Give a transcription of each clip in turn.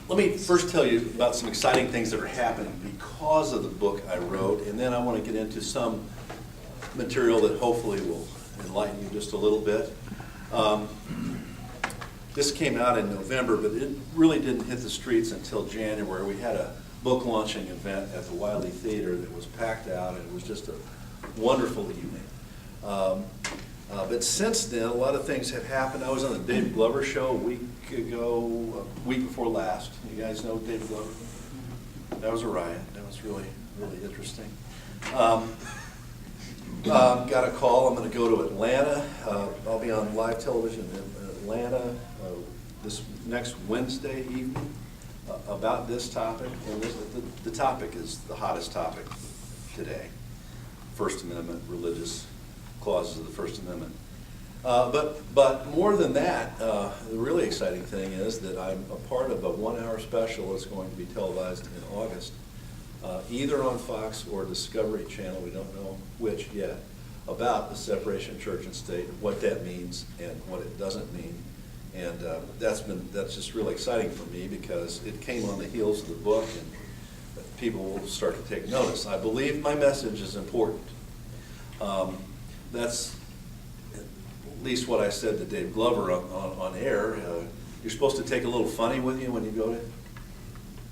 Let me first tell you about some exciting things that are happening because of the book I wrote, and then I want to get into some material that hopefully will enlighten you just a little bit. This came out in November, but it really didn't hit the streets until January. We had a book launching event at the Wiley Theater that was packed out, and it was just a wonderful evening. But since then, a lot of things have happened. I was on the Dave Glover show a week before last. You guys know Dave Glover? That was a riot. That was really, really interesting. Got a call. I'm going to go to Atlanta. I'll be on live television in Atlanta this next Wednesday evening about this topic. And the topic is the hottest topic today. First Amendment, religious clauses of the First Amendment. But more than that, the really exciting thing is that I'm a part of a 1-hour special that's going to be televised in August, either on Fox or Discovery Channel, we don't know which yet, about the separation of church and state, what that means and what it doesn't mean. And that's just really exciting for me because it came on the heels of the book and people will start to take notice. I believe my message is important. That's at least what I said to Dave Glover on air. You're supposed to take a little funny with you when you go to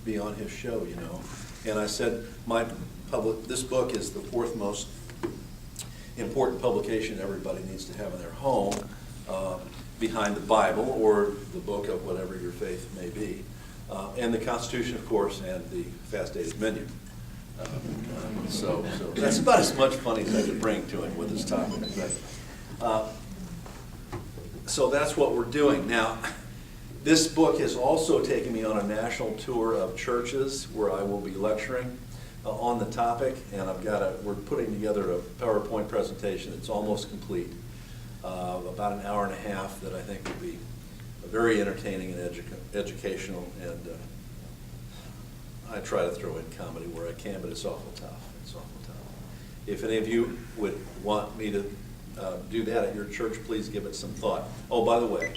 be on his show, you know. And I said, this book is the 4th most important publication everybody needs to have in their home, behind the Bible or the book of whatever your faith may be. And the Constitution, of course, and the fast-dated menu. So that's about as much fun as I could bring to him with this topic. So that's what we're doing. Now, this book has also taken me on a national tour of churches where I will be lecturing on the topic, and we're putting together a PowerPoint presentation that's almost complete, about an hour and a half that I think will be very entertaining and educational, and I try to throw in comedy where I can, but it's awful tough. It's awful tough. If any of you would want me to do that at your church, please give it some thought. Oh, by the way,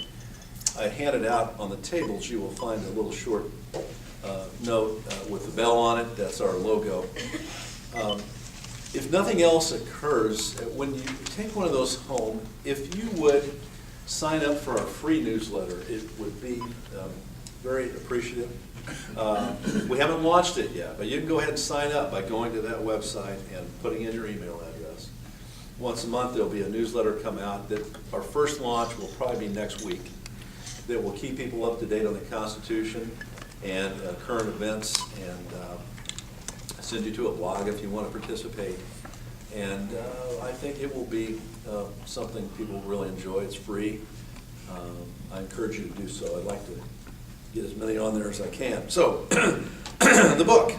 I handed out on the tables, you will find a little short note with the bell on it. That's our logo. If nothing else occurs, when you take one of those home, if you would sign up for our free newsletter, it would be very appreciative. We haven't launched it yet, but you can go ahead and sign up by going to that website and putting in your email address. Once a month, there'll be a newsletter come out. That our first launch will probably be next week. That will keep people up to date on the Constitution and current events, and send you to a blog if you want to participate. And I think it will be something people really enjoy. It's free. I encourage you to do so. I'd like to get as many on there as I can. So, the book.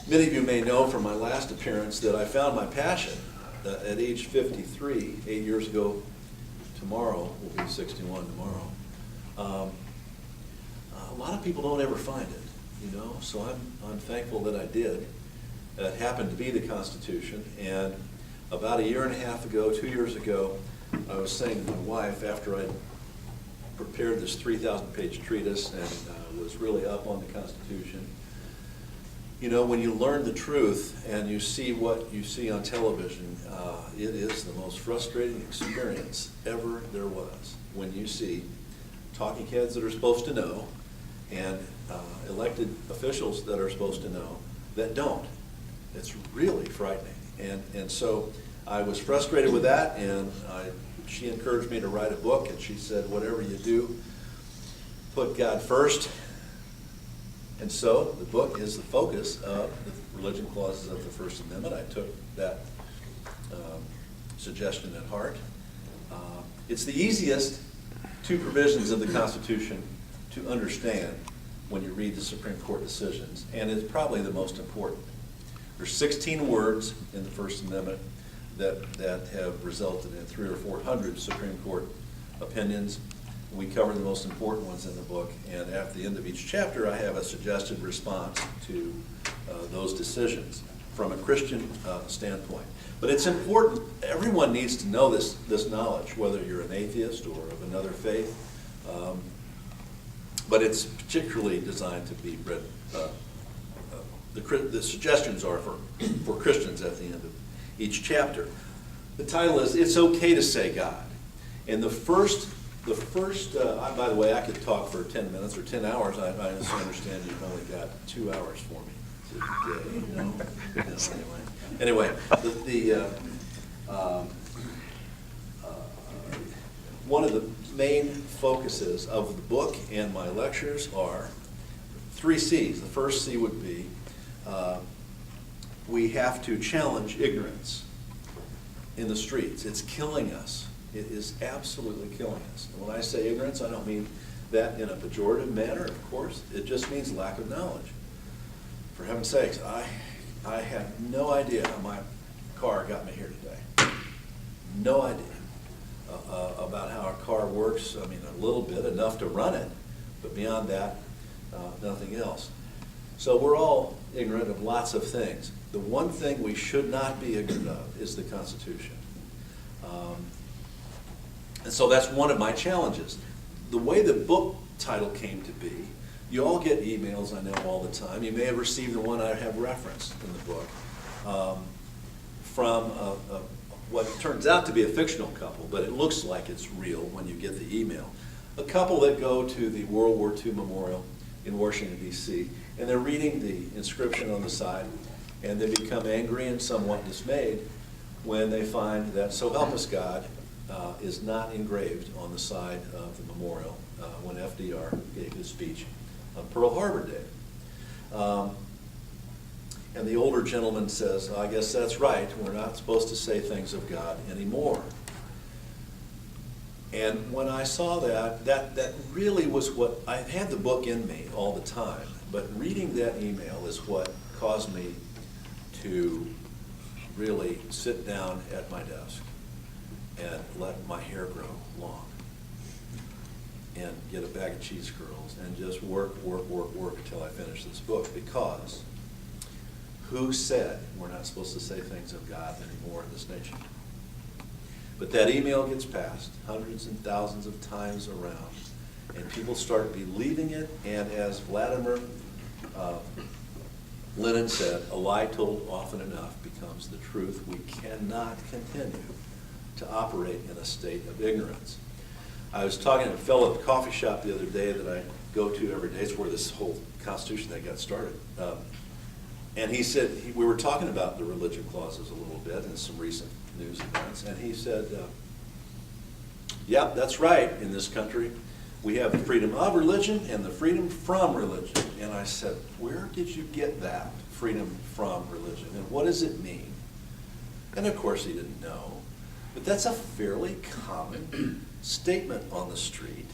Many of you may know from my last appearance that I found my passion at age 53, 8 years ago. Tomorrow will be 61 tomorrow. A lot of people don't ever find it, you know, so I'm thankful that I did. It happened to be the Constitution, and about a year and a half ago, 2 years ago, I was saying to my wife, after I'd prepared this 3,000-page treatise and was really up on the Constitution, you know, when you learn the truth and you see what you see on television, it is the most frustrating experience ever there was when you see talking heads that are supposed to know and elected officials that are supposed to know that don't. It's really frightening. And so I was frustrated with that, and she encouraged me to write a book, and she said, whatever you do, put God first. And so the book is the focus of the religion clauses of the First Amendment. I took that suggestion at heart. It's the easiest 2 provisions of the Constitution to understand when you read the Supreme Court decisions, and it's probably the most important. There's 16 words in the First Amendment that have resulted in 300 or 400 Supreme Court opinions. We cover the most important ones in the book, and at the end of each chapter I have a suggested response to those decisions from a Christian standpoint. But it's important, everyone needs to know this knowledge, whether you're an atheist or of another faith, But it's particularly designed to be read. The suggestions are for Christians at the end of each chapter. The title is "It's Okay to Say God," and the first. By the way, I could talk for 10 minutes or 10 hours. I understand you've only got 2 hours for me today. You know? Anyway, one of the main focuses of the book and my lectures are 3 C's. The first C would be we have to challenge ignorance in the streets. It's killing us. It is absolutely killing us. And when I say ignorance, I don't mean that in a pejorative manner, of course. It just means lack of knowledge. For heaven's sakes, I have no idea how my car got me here today. No idea about how a car works. I mean, a little bit, enough to run it, but beyond that, nothing else. So we're all ignorant of lots of things. The one thing we should not be ignorant of is the Constitution. And so that's one of my challenges. The way the book title came to be, you all get emails, I know, all the time. You may have received the one I have referenced in the book from what turns out to be a fictional couple, but it looks like it's real when you get the email. A couple that go to the World War II Memorial in Washington, D.C., and they're reading the inscription on the side, and they become angry and somewhat dismayed when they find that "So help us God" is not engraved on the side of the memorial when FDR gave his speech on Pearl Harbor Day. And the older gentleman says, "I guess that's right, we're not supposed to say things of God anymore." And when I saw that really was what, I had the book in me all the time, but reading that email is what caused me to really sit down at my desk and let my hair grow long and get a bag of cheese curls and just work until I finish this book. Because who said we're not supposed to say things of God anymore in this nation? But that email gets passed hundreds and thousands of times around, and people start believing it, and as Vladimir Lenin said, "A lie told often enough becomes the truth." We cannot continue to operate in a state of ignorance. I was talking to a fellow at the coffee shop the other day that I go to every day. It's where this whole Constitution thing got started. And he said, we were talking about the religion clauses a little bit and some recent news events, and he said, "Yeah, that's right, in this country. We have the freedom of religion and the freedom from religion." And I said, "Where did you get that, freedom from religion? And what does it mean?" And of course he didn't know. But that's a fairly common statement on the street.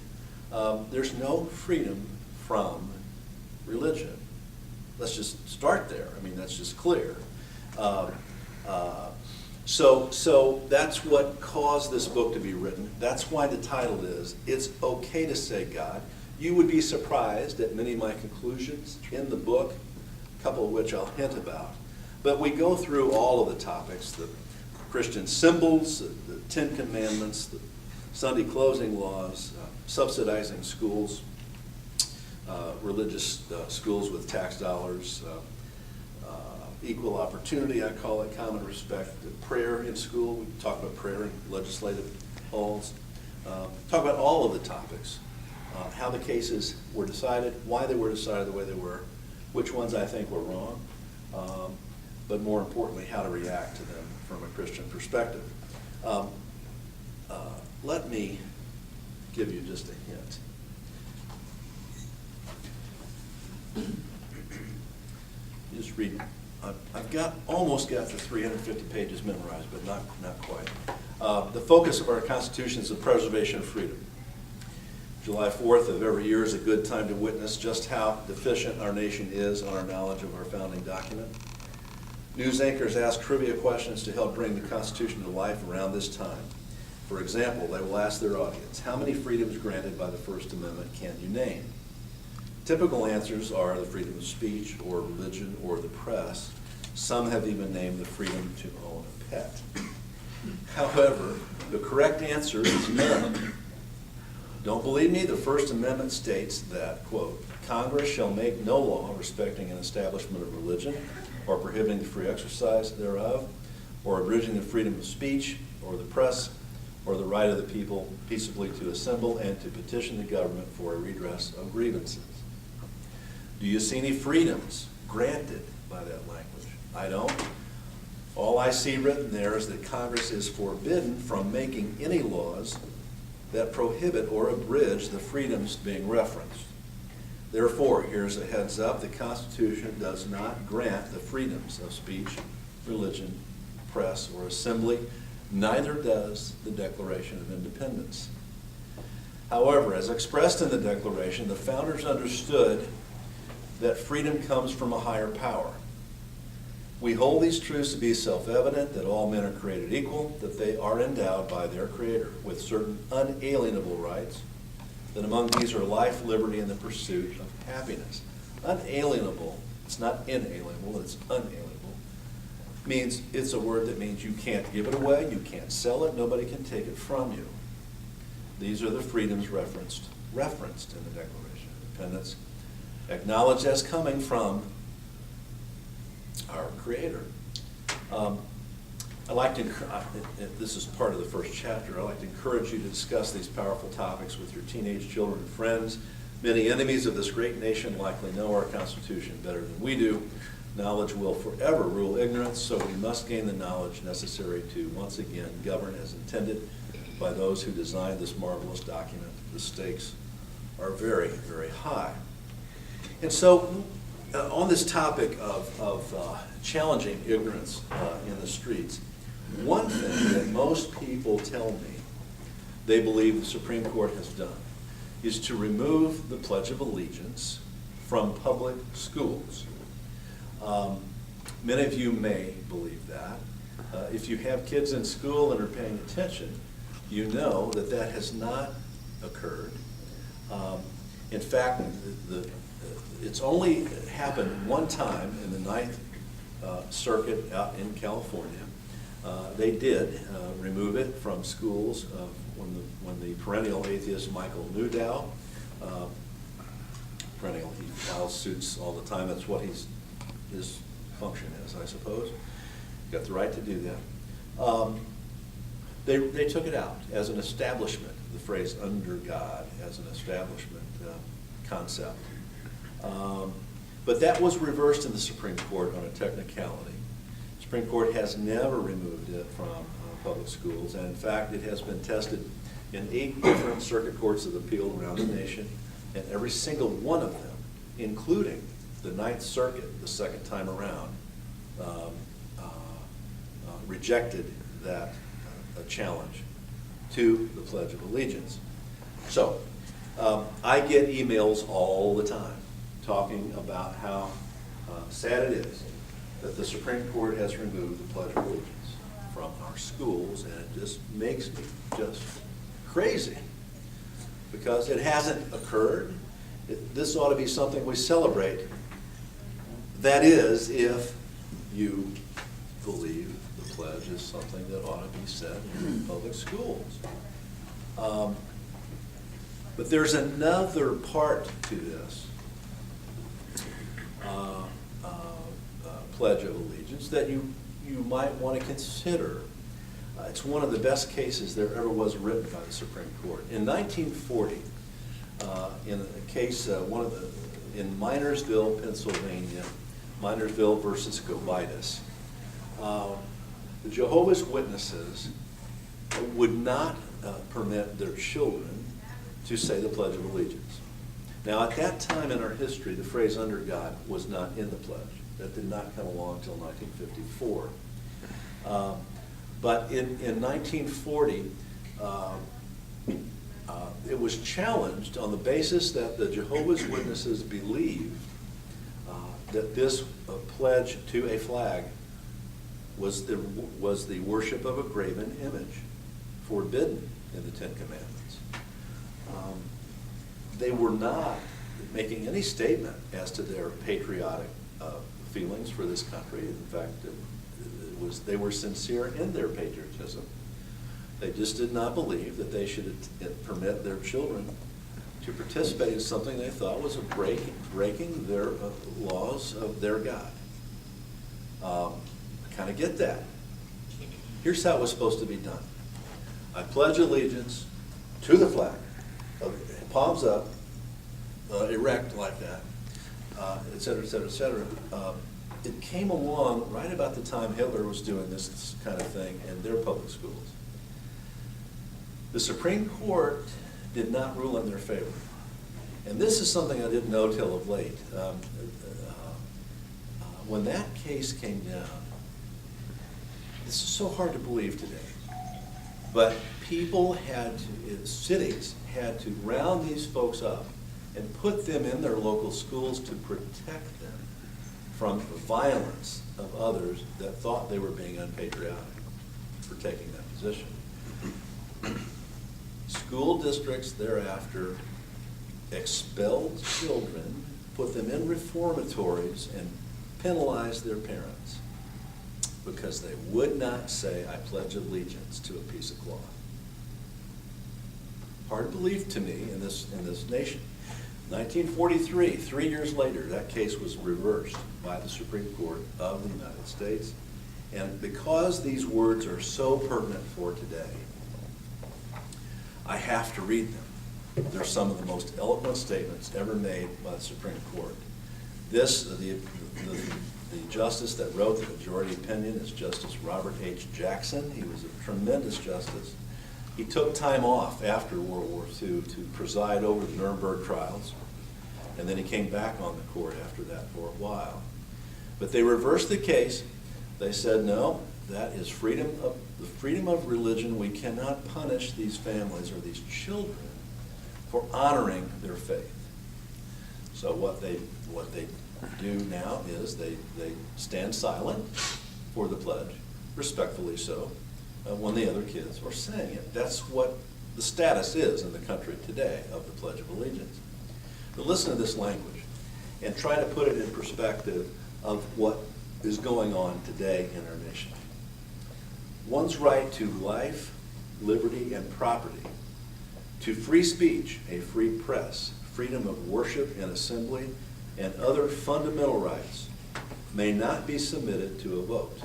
There's no freedom from religion. Let's just start there. I mean, that's just clear. So that's what caused this book to be written. That's why the title is "It's Okay to Say God." You would be surprised at many of my conclusions in the book, a couple of which I'll hint about. But we go through all of the topics: the Christian symbols, the Ten Commandments, the Sunday closing laws, subsidizing schools, religious schools with tax dollars, equal opportunity, I call it, common respect, prayer in school. We talk about prayer in legislative halls. Talk about all of the topics, how the cases were decided, why they were decided the way they were, which ones I think were wrong, but more importantly, how to react to them from a Christian perspective. Let me give you just a hint. Just read. I've almost got the 350 pages memorized, but not quite. The focus of our Constitution is the preservation of freedom. July 4th of every year is a good time to witness just how deficient our nation is on our knowledge of our founding document. News anchors ask trivia questions to help bring the Constitution to life around this time. For example, they will ask their audience, "How many freedoms granted by the First Amendment can you name?" Typical answers are the freedom of speech or religion or the press. Some have even named the freedom to own a pet. However, the correct answer is none. Don't believe me? The First Amendment states that, quote, Congress shall make no law respecting an establishment of religion or prohibiting the free exercise thereof or abridging the freedom of speech or the press or the right of the people peaceably to assemble and to petition the government for a redress of grievances. Do you see any freedoms granted by that language? I don't. All I see written there is that Congress is forbidden from making any laws that prohibit or abridge the freedoms being referenced. Therefore, here's a heads up, the Constitution does not grant the freedoms of speech, religion, press, or assembly. Neither does the Declaration of Independence. However, as expressed in the Declaration, the founders understood that freedom comes from a higher power. We hold these truths to be self-evident, that all men are created equal, that they are endowed by their Creator with certain unalienable rights, that among these are life, liberty, and the pursuit of happiness. Unalienable, it's not inalienable, it's unalienable. Means, it's a word that means you can't give it away, you can't sell it, nobody can take it from you. These are the freedoms referenced in the Declaration of Independence, acknowledged as coming from our Creator. I'd like to, this is part of the first chapter, I'd like to encourage you to discuss these powerful topics with your teenage children and friends. Many enemies of this great nation likely know our Constitution better than we do. Knowledge will forever rule ignorance, so we must gain the knowledge necessary to once again govern as intended by those who designed this marvelous document. The stakes are very, very high. And so, on this topic of challenging ignorance in the streets, one thing that most people tell me they believe the Supreme Court has done is to remove the Pledge of Allegiance from public schools. Many of you may believe that. If you have kids in school and are paying attention, you know that that has not occurred. In fact, it's only happened one time in the Ninth Circuit out in California. They did remove it from schools when the perennial atheist Michael Newdow, perennial, he files suits all the time. That's what his function is, I suppose. Got the right to do that. They took it out as an establishment, the phrase under God as an establishment concept. But that was reversed in the Supreme Court on a technicality. The Supreme Court has never removed it from public schools, and in fact it has been tested in 8 different circuit courts of appeal around the nation, and every single one of them, including the Ninth Circuit the second time around, rejected that challenge to the Pledge of Allegiance. So, I get emails all the time talking about how sad it is that the Supreme Court has removed the Pledge of Allegiance from our schools, and it just makes me just crazy because it hasn't occurred. This ought to be something we celebrate. That is, if you believe the pledge is something that ought to be said in public schools. But there's another part to this Pledge of Allegiance that you might want to consider. It's one of the best cases there ever was written by the Supreme Court. In 1940, in a case, in Minersville, Pennsylvania, Minersville versus Govitis, the Jehovah's Witnesses would not permit their children to say the Pledge of Allegiance. Now, at that time in our history, the phrase under God was not in the pledge. That did not come along until 1954. But in 1940, it was challenged on the basis that the Jehovah's Witnesses believed that this pledge to a flag was the worship of a graven image, forbidden in the Ten Commandments. They were not making any statement as to their patriotic feelings for this country. In fact, they were sincere in their patriotism. They just did not believe that they should permit their children to participate in something they thought was breaking their laws of their God. I kind of get that. Here's how it was supposed to be done. I pledge allegiance to the flag, palms up, erect like that, et cetera, et cetera, et cetera. It came along right about the time Hitler was doing this kind of thing in their public schools. The Supreme Court did not rule in their favor. And this is something I didn't know till of late. When that case came down, this is so hard to believe today, but people had to, cities had to round these folks up and put them in their local schools to protect them from the violence of others that thought they were being unpatriotic for taking that position. School districts thereafter expelled children, put them in reformatories, and penalized their parents because they would not say, I pledge allegiance to a piece of cloth. Hard to believe to me in this nation. 1943, 3 years later, that case was reversed by the Supreme Court of the United States. And because these words are so pertinent for today, I have to read them. They're some of the most eloquent statements ever made by the Supreme Court. The justice that wrote the majority opinion is Justice Robert H. Jackson. He was a tremendous justice. He took time off after World War II to preside over the Nuremberg trials, and then he came back on the court after that for a while. But they reversed the case. They said, no, that is the freedom of religion. We cannot punish these families or these children for honoring their faith. So what they do now is they stand silent for the pledge, respectfully so, when the other kids are saying it. That's what the status is in the country today of the Pledge of Allegiance. But listen to this language and try to put it in perspective of what is going on today in our nation. One's right to life, liberty, and property, to free speech, a free press, freedom of worship and assembly, and other fundamental rights may not be submitted to a vote.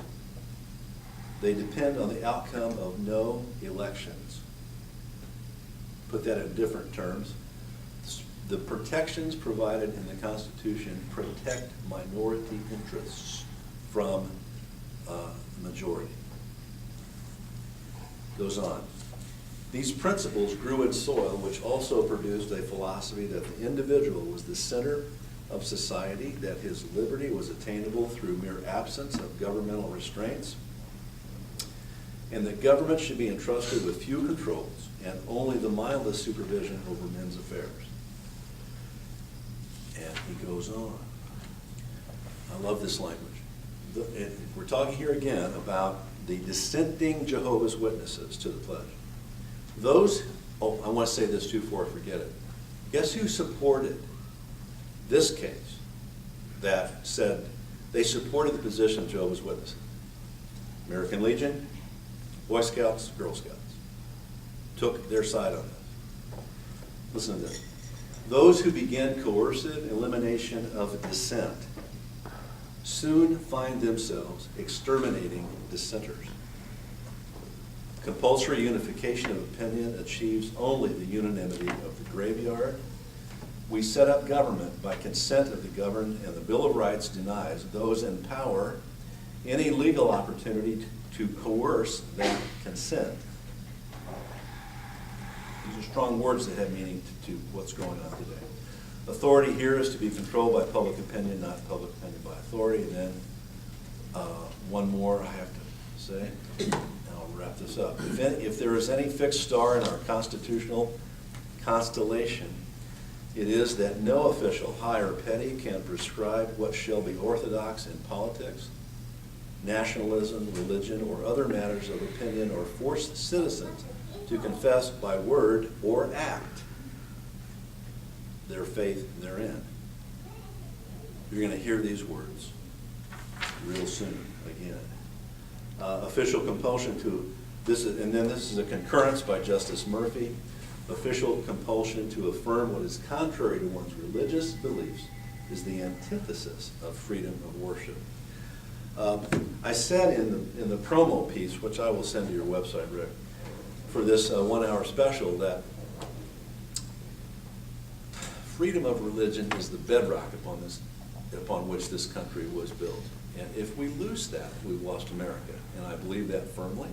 They depend on the outcome of no elections. Put that in different terms. The protections provided in the Constitution protect minority interests from majority. Goes on. These principles grew in soil which also produced a philosophy that the individual was the center of society, that his liberty was attainable through mere absence of governmental restraints, and that government should be entrusted with few controls and only the mildest supervision over men's affairs. And he goes on. I love this language. We're talking here again about the dissenting Jehovah's Witnesses to the pledge. I want to say this too before I forget it. Guess who supported this case that said they supported the position of Jehovah's Witnesses? American Legion, Boy Scouts, Girl Scouts took their side on this. Listen to this. Those who begin coercive elimination of dissent soon find themselves exterminating dissenters. Compulsory unification of opinion achieves only the unanimity of the graveyard. We set up government by consent of the governed, and the Bill of Rights denies those in power any legal opportunity to coerce that consent. These are strong words that have meaning to what's going on today. Authority here is to be controlled by public opinion, not public opinion by authority. And then one more I have to say, and I'll wrap this up. If there is any fixed star in our constitutional constellation, it is that no official, high or petty, can prescribe what shall be orthodox in politics, nationalism, religion, or other matters of opinion, or force citizens to confess by word or act their faith therein. You're going to hear these words real soon again. Official compulsion to This is a concurrence by Justice Murphy. Official compulsion to affirm what is contrary to one's religious beliefs is the antithesis of freedom of worship. I said in the promo piece, which I will send to your website, Rick, for this 1 hour special, that freedom of religion is the bedrock upon which this country was built. And if we lose that, we've lost America. And I believe that firmly.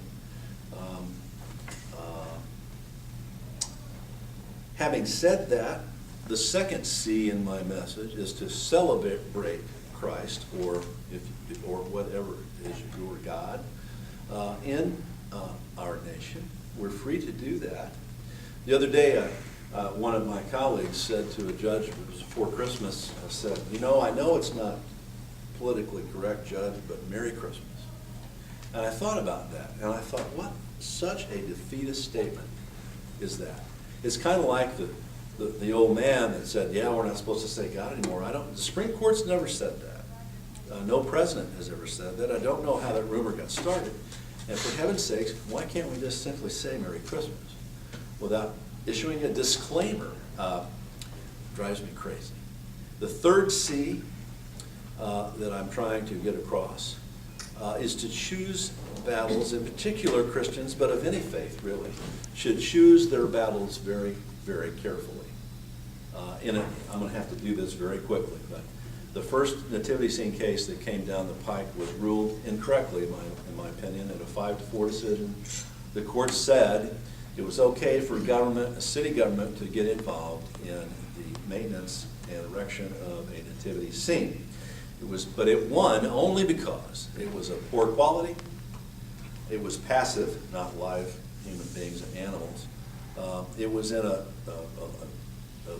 Having said that, the second C in my message is to celebrate Christ, or whatever is your God, in our nation. We're free to do that. The other day, one of my colleagues said to a judge, it was before Christmas, said, I know it's not politically correct, Judge, but Merry Christmas. And I thought about that, and I thought, what such a defeatist statement is that? It's kind of like the old man that said, yeah, we're not supposed to say God anymore. The Supreme Court's never said that. No president has ever said that. I don't know how that rumor got started. And for heaven's sakes, why can't we just simply say Merry Christmas without issuing a disclaimer? Drives me crazy. The third C that I'm trying to get across is to choose battles, in particular Christians, but of any faith really, should choose their battles very, very carefully. I'm going to have to do this very quickly, but the first nativity scene case that came down the pike was ruled incorrectly, in my opinion, in a 5-4 decision. The court said it was okay for a city government, to get involved in the maintenance and erection of a nativity scene. But it won only because it was of poor quality, it was passive, not live human beings and animals. It was in a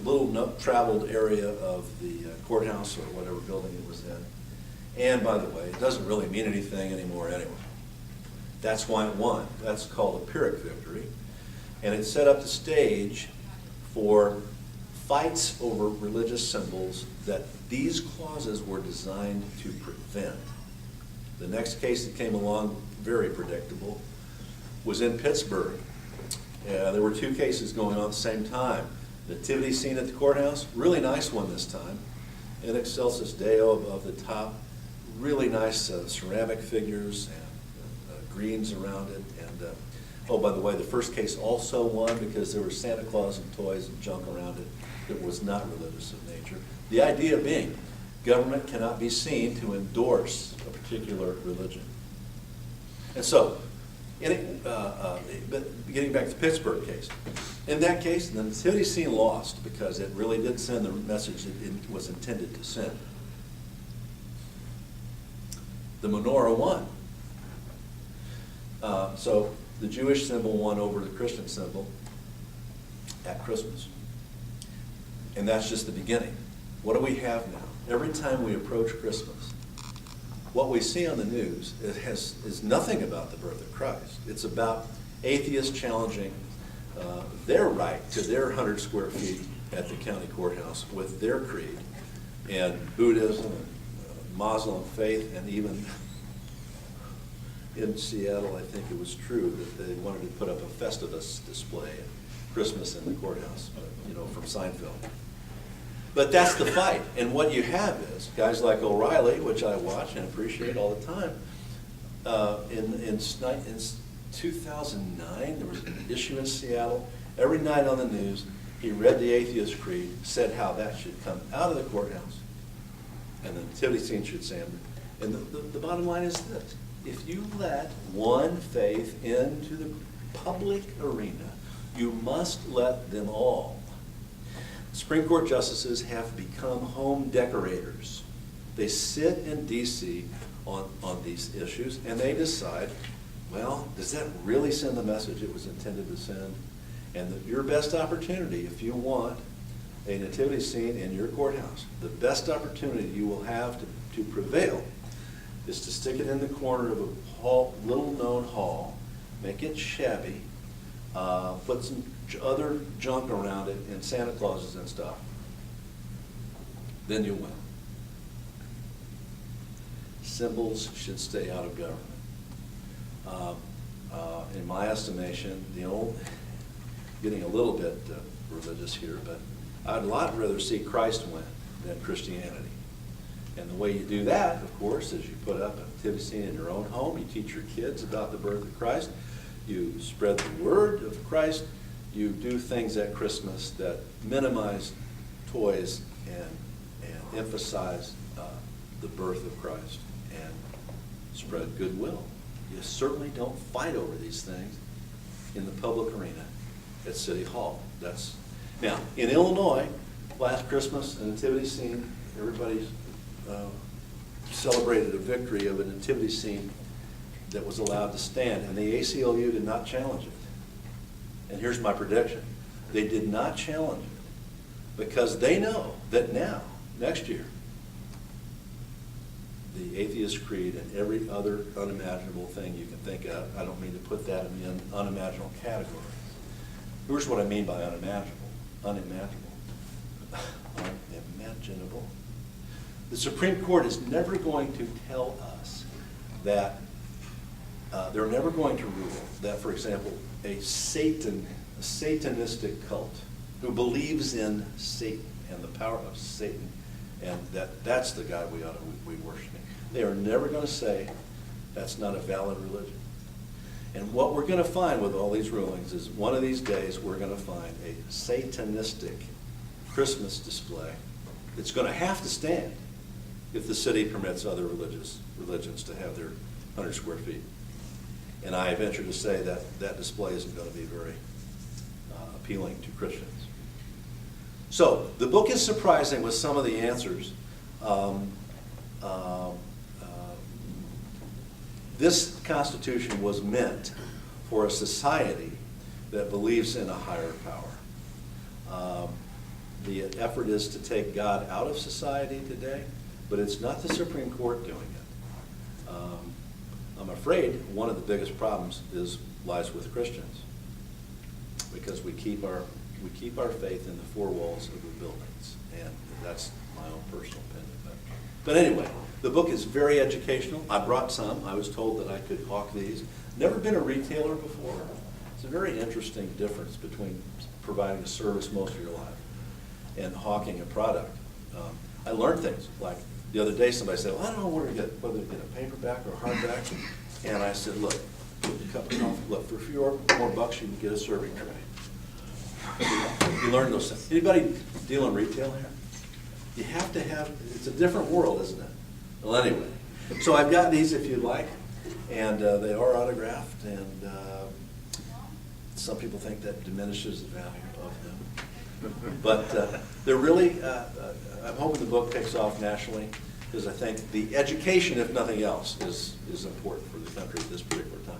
little traveled area of the courthouse or whatever building it was in. And by the way, it doesn't really mean anything anymore anyway. That's why it won. That's called a Pyrrhic victory. And it set up the stage for fights over religious symbols that these clauses were designed to prevent. The next case that came along, very predictable, was in Pittsburgh. There were two cases going on at the same time. Nativity scene at the courthouse, really nice one this time. In Excelsis Deo above the top, really nice ceramic figures and greens around it. And oh, by the way, the first case also won because there was Santa Claus and toys and junk around it that was not religious in nature. The idea being, government cannot be seen to endorse a particular religion. And so, but getting back to the Pittsburgh case, in that case, the nativity scene lost because it really did send the message it was intended to send. The menorah won. So the Jewish symbol won over the Christian symbol at Christmas. And that's just the beginning. What do we have now? Every time we approach Christmas, what we see on the news is nothing about the birth of Christ. It's about atheists challenging their right to their 100 square feet at the county courthouse with their creed, and Buddhism and Muslim faith, and even in Seattle, I think it was true that they wanted to put up a Festivus display at Christmas in the courthouse, from Seinfeld. But that's the fight. And what you have is guys like O'Reilly, which I watch and appreciate all the time. In 2009, there was an issue in Seattle. Every night on the news, he read the Atheist Creed, said how that should come out of the courthouse, and the nativity scene should stand. And the bottom line is this. If you let one faith into the public arena, you must let them all. Supreme Court justices have become home decorators. They sit in D.C. on these issues, and they decide, well, does that really send the message it was intended to send? And your best opportunity, if you want a nativity scene in your courthouse, the best opportunity you will have to prevail is to stick it in the corner of a little-known hall, make it shabby, put some other junk around it and Santa Clauses and stuff. Then you'll win. Symbols should stay out of government. in my estimation, getting a little bit religious here, but I'd a lot rather see Christ win than Christianity. And the way you do that, of course, is you put up a nativity scene in your own home, you teach your kids about the birth of Christ, you spread the word of Christ, you do things at Christmas that minimize toys and emphasize the birth of Christ and spread goodwill. You certainly don't fight over these things in the public arena at City Hall. Now, in Illinois, last Christmas, a nativity scene, everybody celebrated a victory of a nativity scene that was allowed to stand, and the ACLU did not challenge it. And here's my prediction. They did not challenge it because they know that now, next year, the atheist creed and every other unimaginable thing you can think of, I don't mean to put that in the unimaginable category. Here's what I mean by unimaginable. Unimaginable. Unimaginable. The Supreme Court is never going to tell us that, they're never going to rule that, for example, a Satanistic cult who believes in Satan and the power of Satan, and that's the God we ought to be worshiping. They are never going to say that's not a valid religion. And what we're going to find with all these rulings is one of these days we're going to find a Satanistic Christmas display that's going to have to stand if the city permits other religions to have their 100 square feet. And I venture to say that that display isn't going to be very appealing to Christians. So the book is surprising with some of the answers. This Constitution was meant for a society that believes in a higher power. The effort is to take God out of society today, but it's not the Supreme Court doing it. I'm afraid one of the biggest problems lies with Christians, because we keep our faith in the four walls of the buildings, and that's my own personal opinion. But anyway, the book is very educational. I brought some. I was told that I could hawk these. Never been a retailer before. It's a very interesting difference between providing a service most of your life and hawking a product. I learned things, like the other day somebody said, well, I don't know whether to get a paperback or a hardback. And I said, look, get a cup of coffee. Look, for a few more bucks, you can get a serving tray. You learn those things. Anybody deal in retail here? You have to have, it's a different world, isn't it? Well, anyway, so I've got these if you'd like, and they are autographed, and some people think that diminishes the value of them. But they're really, I'm hoping the book takes off nationally, because I think the education, if nothing else, is important for the country at this particular time.